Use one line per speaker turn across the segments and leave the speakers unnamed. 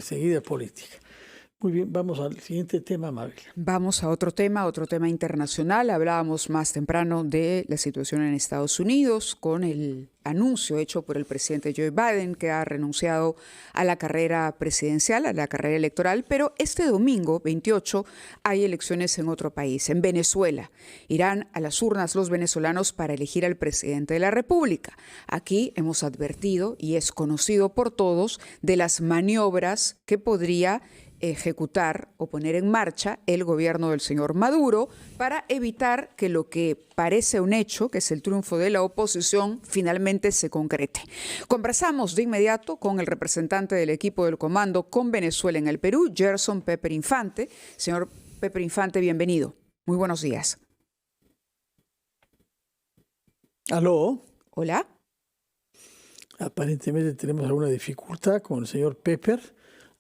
perseguida política. Muy bien, vamos al siguiente tema, Mabel.
Vamos a otro tema internacional. Hablábamos más temprano de la situación en Estados Unidos con el anuncio hecho por el presidente Joe Biden, que ha renunciado a la carrera presidencial, a la carrera electoral, pero este domingo 28 hay elecciones en otro país, en Venezuela. Irán a las urnas los venezolanos para elegir al presidente de la República. Aquí hemos advertido, y es conocido por todos, de las maniobras que podría ejecutar o poner en marcha el gobierno del señor Maduro para evitar que lo que parece un hecho, que es el triunfo de la oposición, finalmente se concrete. Conversamos de inmediato con el representante del equipo del comando con Venezuela en el Perú, Gerson Pepper Infante. Señor Pepper Infante, bienvenido. Muy buenos días.
¿Aló?
Hola.
Aparentemente tenemos alguna dificultad con el señor Pepper.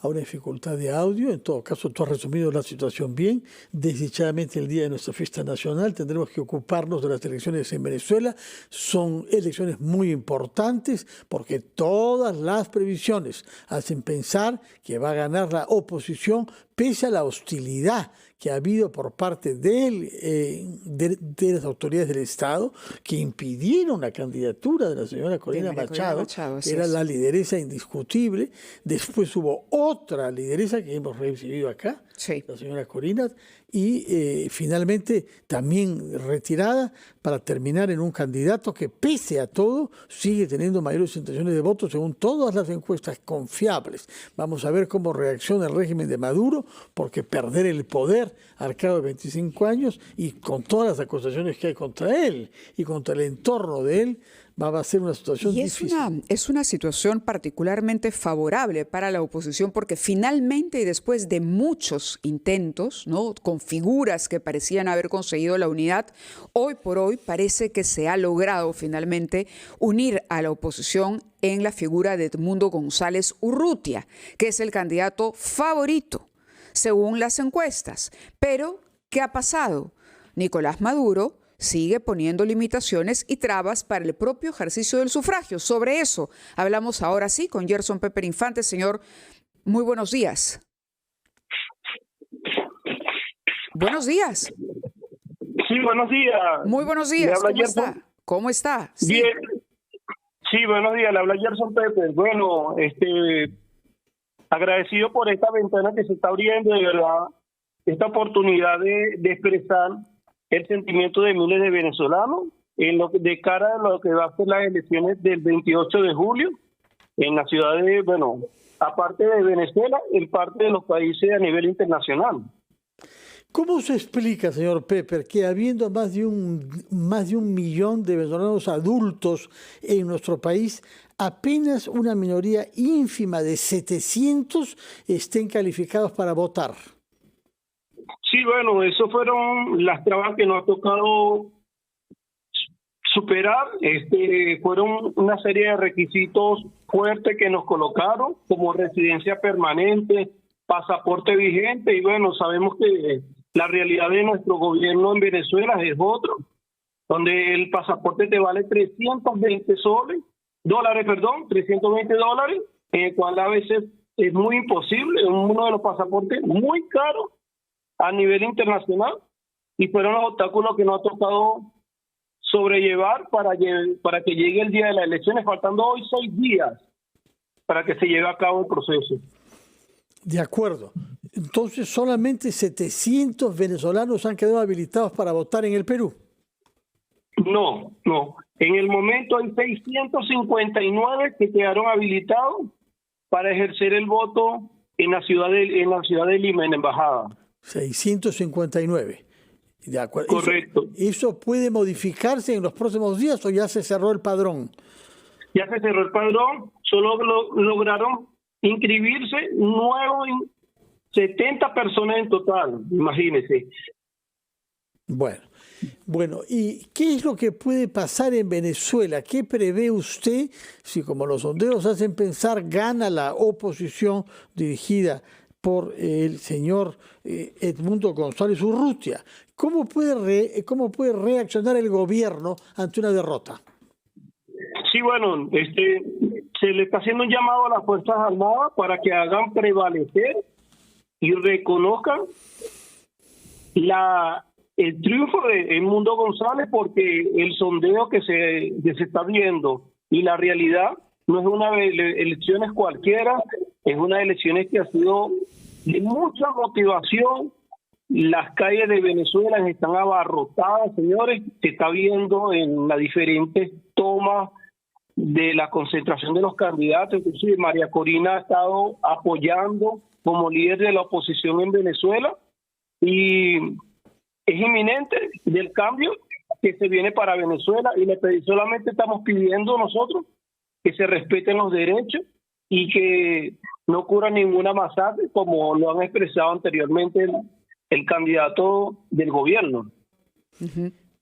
A una dificultad de audio. En todo caso, tú has resumido la situación bien. Desdichadamente, el día de nuestra fiesta nacional tendremos que ocuparnos de las elecciones en Venezuela. Son elecciones muy importantes porque todas las previsiones hacen pensar que va a ganar la oposición pese a la hostilidad que ha habido por parte de las autoridades del Estado que impidieron la candidatura de la señora Corina Machado, que era la lideresa indiscutible. Después hubo otra lideresa que hemos recibido acá, sí, la señora Corina, y finalmente también retirada para terminar en un candidato que pese a todo sigue teniendo mayores intenciones de voto según todas las encuestas confiables. Vamos a ver cómo reacciona el régimen de Maduro, porque perder el poder al cabo de 25 años y con todas las acusaciones que hay contra él y contra el entorno de él, va a ser una situación difícil.
Es una situación particularmente favorable para la oposición porque finalmente y después de muchos intentos, ¿no?, con figuras que parecían haber conseguido la unidad, hoy por hoy parece que se ha logrado finalmente unir a la oposición en la figura de Edmundo González Urrutia, que es el candidato favorito según las encuestas. Pero, ¿qué ha pasado? Nicolás Maduro sigue poniendo limitaciones y trabas para el propio ejercicio del sufragio. Sobre eso hablamos ahora sí con Gerson Pepper Infante. Señor, muy buenos días. Buenos días.
Sí, buenos días.
Muy buenos días. ¿Cómo está? ¿Cómo está?
Sí. Bien. Sí, buenos días. Le habla Gerson Pepper. Bueno, agradecido por esta ventana que se está abriendo, de verdad, esta oportunidad de expresar el sentimiento de miles de venezolanos de cara a lo que va a ser las elecciones del 28 de julio en la ciudad de, aparte de Venezuela, en parte de los países a nivel internacional.
¿Cómo se explica, señor Pepper, que habiendo más de un millón de venezolanos adultos en nuestro país, apenas una minoría ínfima de 700 estén calificados para votar?
Sí, eso fueron las trabas que nos ha tocado superar. Fueron una serie de requisitos fuertes que nos colocaron, como residencia permanente, pasaporte vigente, y sabemos que la realidad de nuestro gobierno en Venezuela es otro, donde el pasaporte te vale $320, en el cual a veces es muy imposible, uno de los pasaportes muy caros a nivel internacional, y fueron los obstáculos que nos ha tocado sobrellevar para que llegue el día de las elecciones, faltando hoy 6 días para que se lleve a cabo el proceso.
De acuerdo. Entonces, solamente 700 venezolanos han quedado habilitados para votar en el Perú.
No. En el momento hay 659 que quedaron habilitados para ejercer el voto en la ciudad de Lima, en la embajada.
659. De acuerdo.
Correcto.
¿Eso puede modificarse en los próximos días o ya se cerró el padrón?
Ya se cerró el padrón, solo lograron inscribirse 70 personas en total, imagínense.
Bueno, ¿y qué es lo que puede pasar en Venezuela? ¿Qué prevé usted si, como los sondeos hacen pensar, gana la oposición dirigida por el señor Edmundo González Urrutia? ¿Cómo puede reaccionar el gobierno ante una derrota?
Sí, bueno, se le está haciendo un llamado a las Fuerzas Armadas para que hagan prevalecer y reconozcan el triunfo de Edmundo González, porque el sondeo que se está viendo y la realidad no es una elecciones cualquiera, es una elecciones que ha sido de mucha motivación. Las calles de Venezuela están abarrotadas, señores. Se está viendo en las diferentes tomas de la concentración de los candidatos. Inclusive María Corina ha estado apoyando como líder de la oposición en Venezuela, y es inminente del cambio que se viene para Venezuela, y solamente estamos pidiendo nosotros que se respeten los derechos y que no ocurra ninguna masacre, como lo han expresado anteriormente el candidato del gobierno.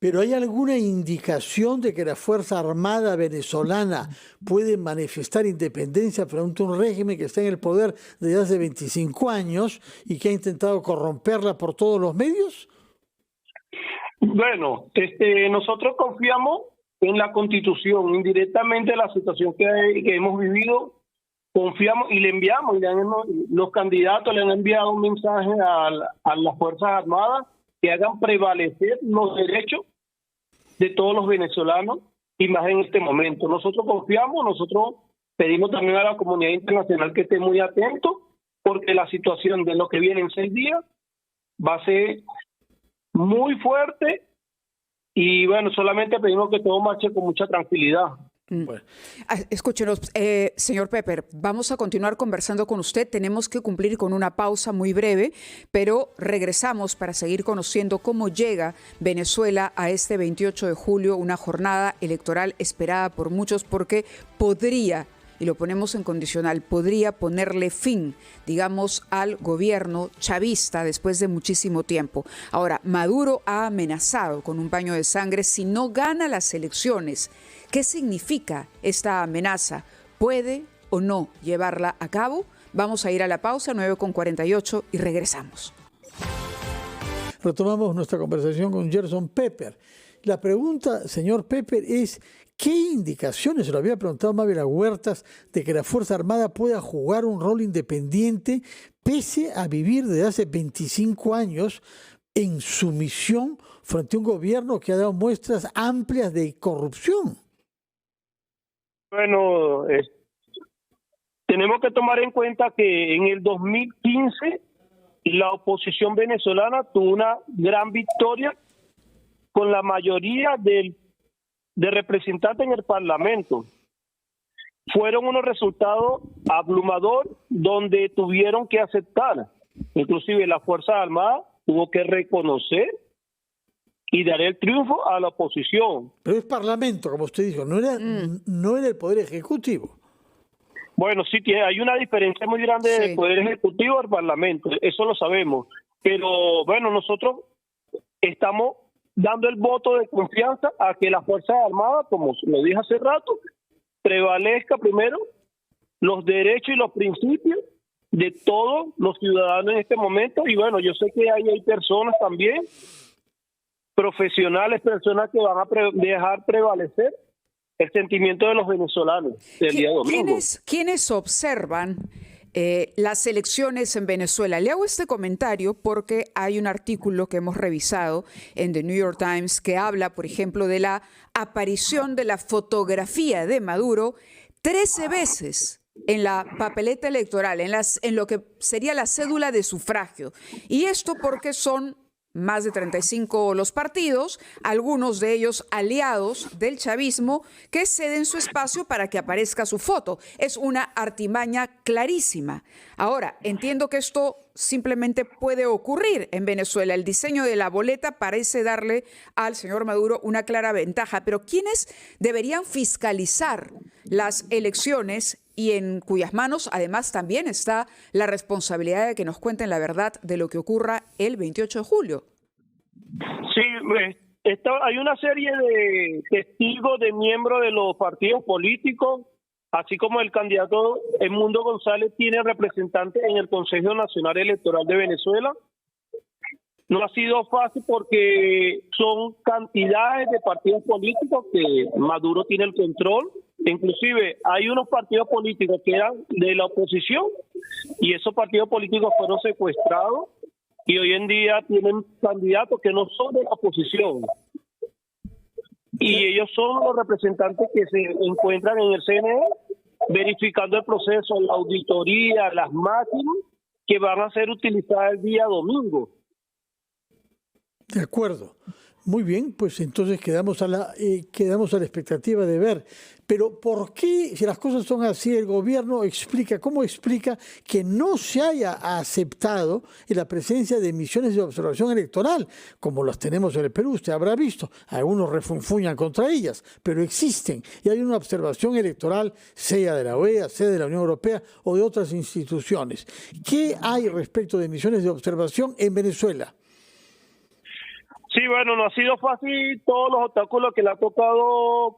¿Pero hay alguna indicación de que la Fuerza Armada venezolana puede manifestar independencia frente a un régimen que está en el poder desde hace 25 años y que ha intentado corromperla por todos los medios?
Bueno, nosotros confiamos en la Constitución. Indirectamente la situación que hemos vivido, confiamos y le enviamos, los candidatos le han enviado un mensaje a las Fuerzas Armadas que hagan prevalecer los derechos de todos los venezolanos, y más en este momento. Nosotros confiamos, nosotros pedimos también a la comunidad internacional que esté muy atento, porque la situación de lo que viene en 6 días va a ser muy fuerte, y bueno, solamente pedimos que todo marche con mucha tranquilidad.
Bueno. Escúchenos, señor Pepper, vamos a continuar conversando con usted. Tenemos que cumplir con una pausa muy breve, pero regresamos para seguir conociendo cómo llega Venezuela a este 28 de julio, una jornada electoral esperada por muchos, porque podría, y lo ponemos en condicional, podría ponerle fin, digamos, al gobierno chavista después de muchísimo tiempo. Ahora, Maduro ha amenazado con un baño de sangre si no gana las elecciones. ¿Qué significa esta amenaza? ¿Puede o no llevarla a cabo? Vamos a ir a la pausa, 9:48, y regresamos.
Retomamos nuestra conversación con Gerson Pepper. La pregunta, señor Pepper, es ¿qué indicaciones, se lo había preguntado Mávila Huertas, de que la Fuerza Armada pueda jugar un rol independiente pese a vivir desde hace 25 años en sumisión frente a un gobierno que ha dado muestras amplias de corrupción?
Bueno, tenemos que tomar en cuenta que en el 2015 la oposición venezolana tuvo una gran victoria con la mayoría de representantes en el Parlamento. Fueron unos resultados abrumadores donde tuvieron que aceptar. Inclusive la Fuerza Armada tuvo que reconocer y dar el triunfo a la oposición.
Pero es Parlamento, como usted dijo, no era el Poder Ejecutivo.
Bueno, sí, hay una diferencia muy grande del Poder Ejecutivo al Parlamento, eso lo sabemos. Pero bueno, nosotros estamos dando el voto de confianza a que las Fuerzas Armadas, como lo dije hace rato, prevalezca primero los derechos y los principios de todos los ciudadanos en este momento. Y bueno, yo sé que hay personas también, profesionales, personas que van a dejar prevalecer el sentimiento de los venezolanos del día domingo.
¿Quiénes observan las elecciones en Venezuela? Le hago este comentario porque hay un artículo que hemos revisado en The New York Times que habla, por ejemplo, de la aparición de la fotografía de Maduro 13 veces en la papeleta electoral, en lo que sería la cédula de sufragio. Y esto porque son más de 35 los partidos, algunos de ellos aliados del chavismo, que ceden su espacio para que aparezca su foto. Es una artimaña clarísima. Ahora, entiendo que esto simplemente puede ocurrir en Venezuela. El diseño de la boleta parece darle al señor Maduro una clara ventaja, pero ¿quiénes deberían fiscalizar las elecciones y en cuyas manos además también está la responsabilidad de que nos cuenten la verdad de lo que ocurra el 28 de julio?
Sí, hay una serie de testigos, de miembros de los partidos políticos, así como el candidato Edmundo González tiene representantes en el Consejo Nacional Electoral de Venezuela. No ha sido fácil porque son cantidades de partidos políticos que Maduro tiene el control Inclusive hay unos partidos políticos que eran de la oposición y esos partidos políticos fueron secuestrados y hoy en día tienen candidatos que no son de la oposición. Y ellos son los representantes que se encuentran en el CNE verificando el proceso, la auditoría, las máquinas que van a ser utilizadas el día domingo.
De acuerdo. Muy bien, pues entonces quedamos a la expectativa de ver. Pero ¿por qué, si las cosas son así, el gobierno cómo explica que no se haya aceptado la presencia de misiones de observación electoral, como las tenemos en el Perú? Usted habrá visto, algunos refunfuñan contra ellas, pero existen. Y hay una observación electoral, sea de la OEA, sea de la Unión Europea o de otras instituciones. ¿Qué hay respecto de misiones de observación en Venezuela?
Sí, bueno, no ha sido fácil todos los obstáculos que le ha tocado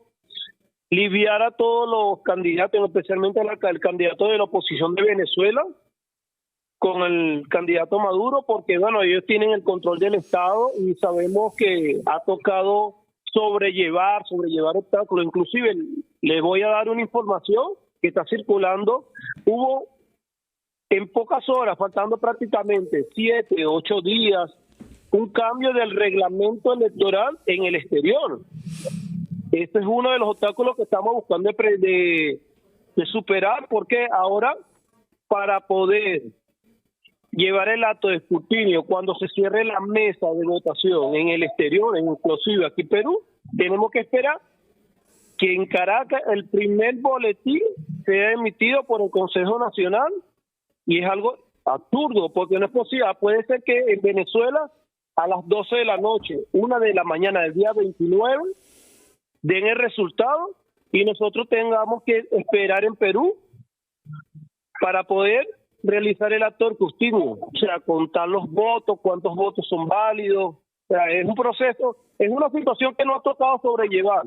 lidiar a todos los candidatos, especialmente al candidato de la oposición de Venezuela, con el candidato Maduro, porque bueno, ellos tienen el control del Estado y sabemos que ha tocado sobrellevar obstáculos. Inclusive, le voy a dar una información que está circulando. Hubo en pocas horas, faltando prácticamente 7, 8 días, un cambio del reglamento electoral en el exterior. Este es uno de los obstáculos que estamos buscando de superar, porque ahora, para poder llevar el acto de escrutinio cuando se cierre la mesa de votación en el exterior, inclusive aquí en Perú, tenemos que esperar que en Caracas el primer boletín sea emitido por el Consejo Nacional, y es algo absurdo, porque no es posible. Puede ser que en Venezuela a las 12 de la noche, 1 de la mañana del día 29, den el resultado y nosotros tengamos que esperar en Perú para poder realizar el acto de escrutinio, o sea, contar los votos, cuántos votos son válidos. O sea, es un proceso, es una situación que nos ha tocado sobrellevar.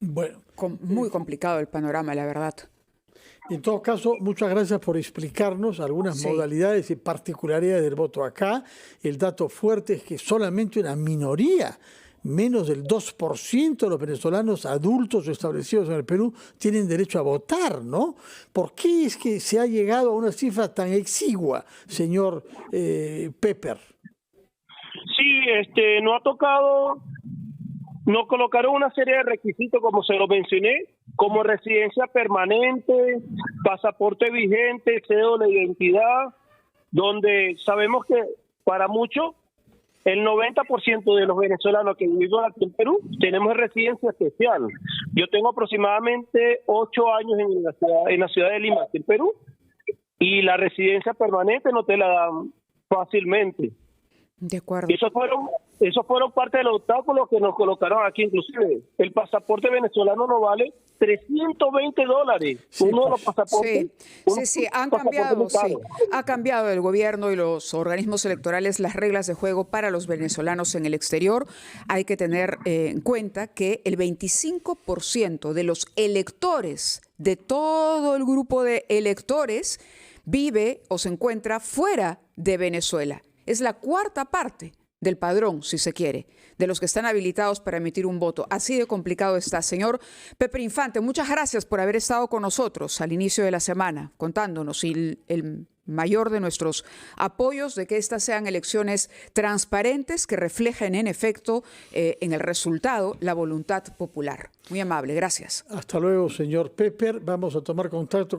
Bueno,
muy complicado el panorama, la verdad.
En todo caso, muchas gracias por explicarnos algunas modalidades y particularidades del voto acá. El dato fuerte es que solamente una minoría, menos del 2% de los venezolanos adultos establecidos en el Perú tienen derecho a votar, ¿no? ¿Por qué es que se ha llegado a una cifra tan exigua, señor Pepper?
Sí, no ha tocado, nos colocaron una serie de requisitos, como se lo mencioné, como residencia permanente, pasaporte vigente, cédula de identidad, donde sabemos que para muchos, el 90% de los venezolanos que vivimos aquí en Perú tenemos residencia especial. Yo tengo aproximadamente 8 años en la ciudad de Lima, aquí en Perú, y la residencia permanente no te la dan fácilmente.
De acuerdo.
Esos fueron parte de los obstáculos que nos colocaron aquí. Inclusive el pasaporte venezolano no vale $320.
Sí,
uno de los pasaportes.
Sí, han cambiado. Sí. Ha cambiado el gobierno y los organismos electorales las reglas de juego para los venezolanos en el exterior. Hay que tener en cuenta que el 25% de los electores, de todo el grupo de electores, vive o se encuentra fuera de Venezuela. Es la cuarta parte del padrón, si se quiere, de los que están habilitados para emitir un voto. Así de complicado está. Señor Pepper Infante, muchas gracias por haber estado con nosotros al inicio de la semana, contándonos y el mayor de nuestros apoyos de que estas sean elecciones transparentes que reflejen en efecto en el resultado la voluntad popular. Muy amable, gracias.
Hasta luego, señor Pepper. Vamos a tomar contacto